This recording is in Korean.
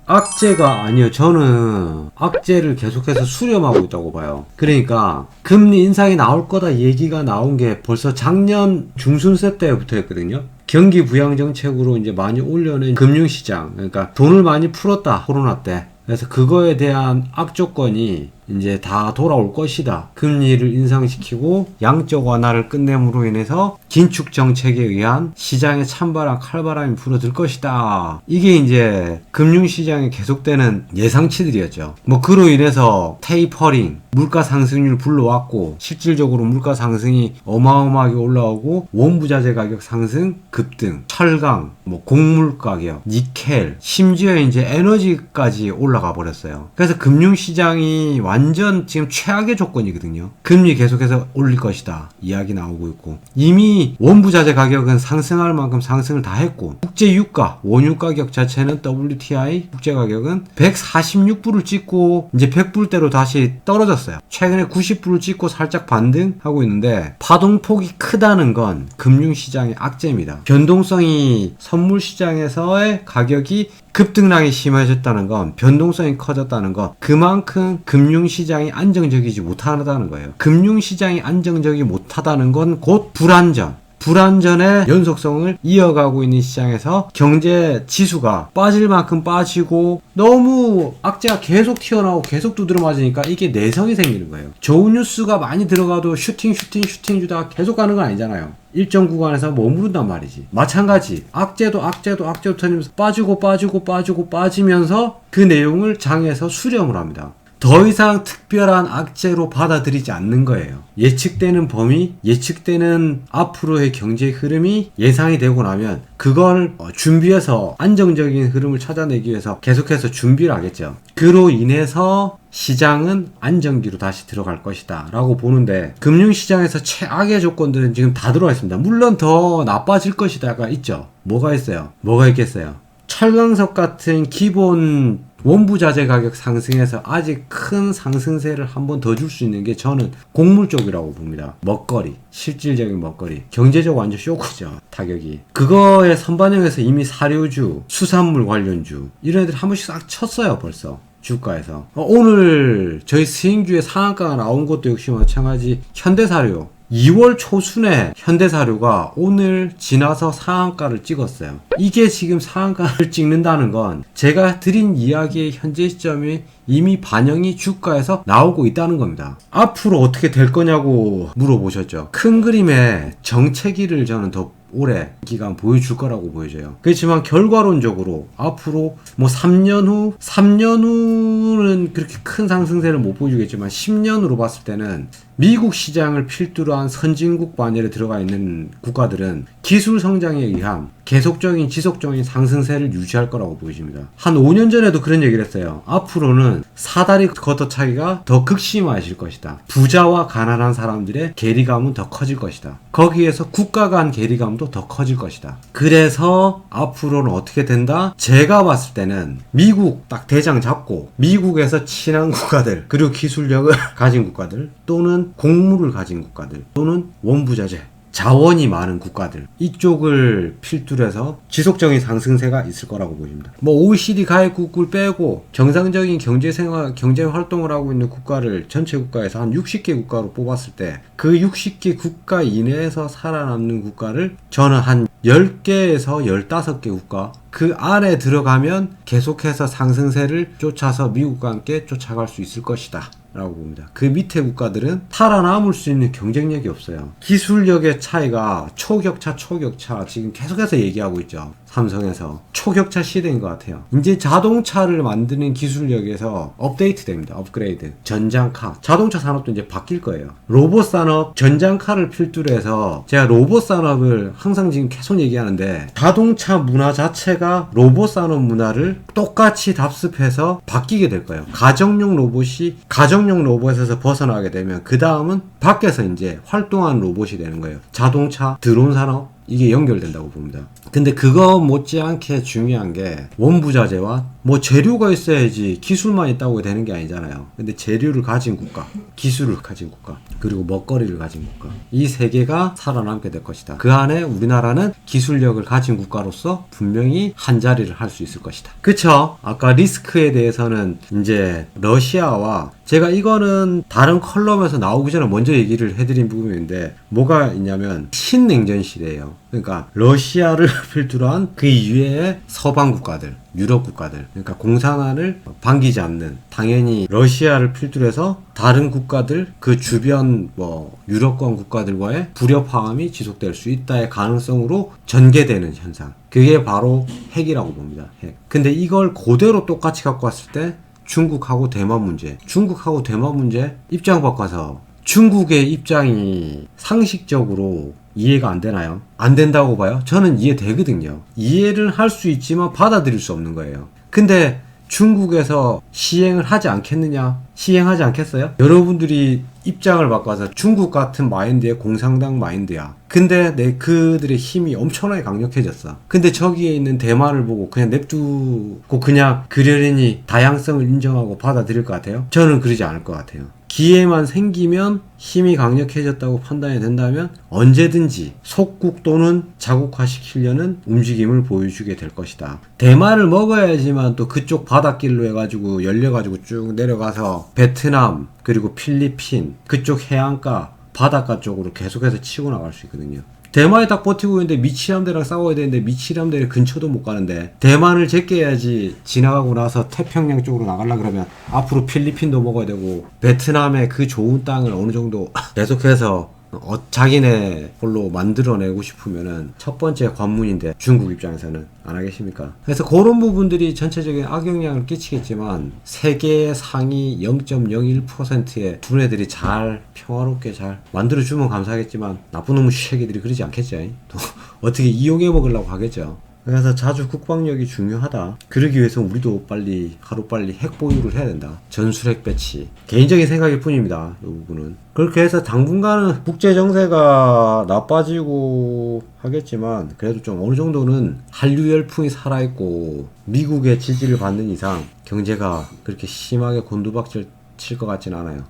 악재가 아니요. 저는 악재를 계속해서 수렴하고 있다고 봐요. 그러니까 금리 인상이 나올 거다 얘기가 나온 게 벌써 작년 중순세 때부터 했거든요. 경기 부양 정책으로 이제 많이 올려낸 금융시장, 그러니까 돈을 많이 풀었다 코로나 때. 그래서 그거에 대한 악조건이 이제 다 돌아올 것이다. 금리를 인상시키고 양적 완화를 끝냄으로 인해서 긴축 정책에 의한 시장의 찬바람, 칼바람이 불어들 것이다. 이게 이제 금융시장에 계속되는 예상치들이었죠. 뭐 그로 인해서 테이퍼링, 물가 상승률 불러왔고 실질적으로 물가 상승이 어마어마하게 올라오고 원부자재 가격 상승, 급등, 철강, 뭐 곡물 가격, 니켈, 심지어 이제 에너지까지 올라가 버렸어요. 그래서 금융시장이 완전 지금 최악의 조건이거든요. 금리 계속해서 올릴 것이다 이야기 나오고 있고, 이미 원부자재 가격은 상승할 만큼 상승을 다 했고, 국제 유가, 원유 가격 자체는 WTI 국제 가격은 146불을 찍고 이제 100불대로 다시 떨어졌어요. 최근에 90불을 찍고 살짝 반등하고 있는데, 파동폭이 크다는 건 금융시장의 악재입니다. 변동성이 선물시장에서의 가격이 급등량이 심해졌다는 건, 변동성이 커졌다는 건 그만큼 금융시장이 안정적이지 못하다는 거예요. 금융시장이 안정적이 못하다는 건 곧 불안전의 연속성을 이어가고 있는 시장에서 경제 지수가 빠질 만큼 빠지고 너무 악재가 계속 튀어나오고 계속 두드려 맞으니까 이게 내성이 생기는 거예요. 좋은 뉴스가 많이 들어가도 슈팅 주다가 계속 가는 건 아니잖아요. 일정 구간에서 머무른단 말이지. 마찬가지 악재도 터지면서 빠지면서 그 내용을 장에서 수렴을 합니다. 더 이상 특별한 악재로 받아들이지 않는 거예요. 예측되는 범위, 예측되는 앞으로의 경제 흐름이 예상이 되고 나면 그걸 준비해서 안정적인 흐름을 찾아내기 위해서 계속해서 준비를 하겠죠. 그로 인해서 시장은 안정기로 다시 들어갈 것이다 라고 보는데, 금융시장에서 최악의 조건들은 지금 다 들어와 있습니다. 물론 더 나빠질 것이다가 있죠. 뭐가 있어요? 뭐가 있겠어요? 철강석 같은 기본 원부자재 가격 상승에서 아직 큰 상승세를 한 번 더 줄 수 있는 게 저는 곡물 쪽이라고 봅니다. 먹거리, 실질적인 먹거리. 경제적 완전 쇼크죠, 타격이. 그거에 선반영해서 이미 사료주, 수산물 관련주 이런 애들 한 번씩 싹 쳤어요 벌써. 주가에서. 오늘 저희 스윙주에 상한가가 나온 것도 역시 마찬가지. 현대사료 2월 초순에 현대사료가 오늘 지나서 상한가를 찍었어요. 이게 지금 상한가를 찍는다는 건 제가 드린 이야기의 현재 시점에 이미 반영이 주가에서 나오고 있다는 겁니다. 앞으로 어떻게 될 거냐고 물어보셨죠. 큰 그림의 정체기를 저는 더 오래 기간 보여줄 거라고 보여져요. 그렇지만 결과론적으로 앞으로 뭐 3년 후는 그렇게 큰 상승세를 못 보여주겠지만 10년으로 봤을 때는 미국 시장을 필두로 한 선진국 반열에 들어가 있는 국가들은 기술 성장에 의한 계속적인 지속적인 상승세를 유지할 거라고 보여집니다. 한 5년 전에도 그런 얘기를 했어요. 앞으로는 사다리 걷어차기가 더 극심해질 것이다. 부자와 가난한 사람들의 괴리감은 더 커질 것이다. 거기에서 국가 간 괴리감도 더 커질 것이다. 그래서 앞으로는 어떻게 된다? 제가 봤을 때는 미국 딱 대장 잡고 미국에서 친한 국가들, 그리고 기술력을 가진 국가들, 또는 곡물을 가진 국가들, 또는 원부자재, 자원이 많은 국가들, 이쪽을 필두로 해서 지속적인 상승세가 있을 거라고 보입니다. 뭐 OECD 가입국을 빼고 정상적인 경제 활동을 하고 있는 국가를 전체 국가에서 한 60개 국가로 뽑았을 때 그 60개 국가 이내에서 살아남는 국가를 저는 한 10개에서 15개 국가 그 안에 들어가면 계속해서 상승세를 쫓아서 미국과 함께 쫓아갈 수 있을 것이다 라고 봅니다. 그 밑에 국가들은 살아남을 수 있는 경쟁력이 없어요. 기술력의 차이가 초격차 지금 계속해서 얘기하고 있죠. 삼성에서 초격차 시대인 것 같아요. 이제 자동차를 만드는 기술력에서 업데이트 됩니다. 업그레이드. 전장카, 자동차 산업도 이제 바뀔 거예요. 로봇 산업, 전장카를 필두로 해서 제가 로봇 산업을 항상 지금 계속 얘기하는데, 자동차 문화 자체가 로봇 산업 문화를 똑같이 답습해서 바뀌게 될 거예요. 가정용 로봇에서 벗어나게 되면 그 다음은 밖에서 이제 활동하는 로봇이 되는 거예요. 자동차, 드론 산업, 이게 연결된다고 봅니다. 근데 그거 못지않게 중요한 게 원부자재와 뭐 재료가 있어야지 기술만 있다고 되는 게 아니잖아요. 근데 재료를 가진 국가, 기술을 가진 국가, 그리고 먹거리를 가진 국가, 이 세 개가 살아남게 될 것이다. 그 안에 우리나라는 기술력을 가진 국가로서 분명히 한 자리를 할 수 있을 것이다. 그쵸? 아까 리스크에 대해서는 이제 러시아와 제가 이거는 다른 컬럼에서 나오기 전에 먼저 얘기를 해드린 부분인데 뭐가 있냐면 신냉전 시대예요. 그러니까 러시아를 필두로 한 그 이외의 서방 국가들, 유럽 국가들, 그러니까 공산화를 반기지 않는, 당연히 러시아를 필두로 해서 다른 국가들, 그 주변 뭐 유럽권 국가들과의 불협화음이 지속될 수 있다의 가능성으로 전개되는 현상, 그게 바로 핵이라고 봅니다. 핵. 근데 이걸 그대로 똑같이 갖고 왔을 때 중국하고 대만 문제, 입장 바꿔서 중국의 입장이 상식적으로 이해가 안 되나요? 안 된다고 봐요? 저는 이해되거든요. 이해를 할 수 있지만 받아들일 수 없는 거예요. 근데 중국에서 시행을 하지 않겠느냐? 시행하지 않겠어요? 여러분들이 입장을 바꿔서 중국 같은 마인드의 공산당 마인드야. 근데 그들의 힘이 엄청나게 강력해졌어. 근데 저기에 있는 대만을 보고 그냥 냅두고 그냥 그러려니 다양성을 인정하고 받아들일 것 같아요? 저는 그러지 않을 것 같아요. 기회만 생기면 힘이 강력해졌다고 판단이 된다면 언제든지 속국 또는 자국화시키려는 움직임을 보여주게 될 것이다. 대만을 먹어야지만 또 그쪽 바닷길로 해가지고 열려가지고 쭉 내려가서 베트남 그리고 필리핀 그쪽 해안가 바닷가 쪽으로 계속해서 치고 나갈 수 있거든요. 대만이 딱 버티고 있는데 미치람대랑 싸워야 되는데 미치람대 근처도 못 가는데 대만을 제껴야지 지나가고 나서 태평양 쪽으로 나가려 그러면 앞으로 필리핀도 먹어야 되고 베트남의 그 좋은 땅을 어느 정도 계속해서 자기네 홀로 만들어내고 싶으면은 첫 번째 관문인데 중국 입장에서는 안 하겠습니까? 그래서 그런 부분들이 전체적인 악영향을 끼치겠지만 세계 상위 0.01%의 두뇌들이 잘 평화롭게 잘 만들어주면 감사하겠지만 나쁜 놈의 새끼들이 그러지 않겠죠. 또 어떻게 이용해 먹으려고 하겠죠. 그래서 자주 국방력이 중요하다. 그러기 위해서 우리도 하루빨리 핵 보유를 해야 된다. 전술핵 배치. 개인적인 생각일 뿐입니다. 이 부분은. 그렇게 해서 당분간은 국제 정세가 나빠지고 하겠지만 그래도 좀 어느 정도는 한류 열풍이 살아있고 미국의 지지를 받는 이상 경제가 그렇게 심하게 곤두박질 칠 것 같진 않아요.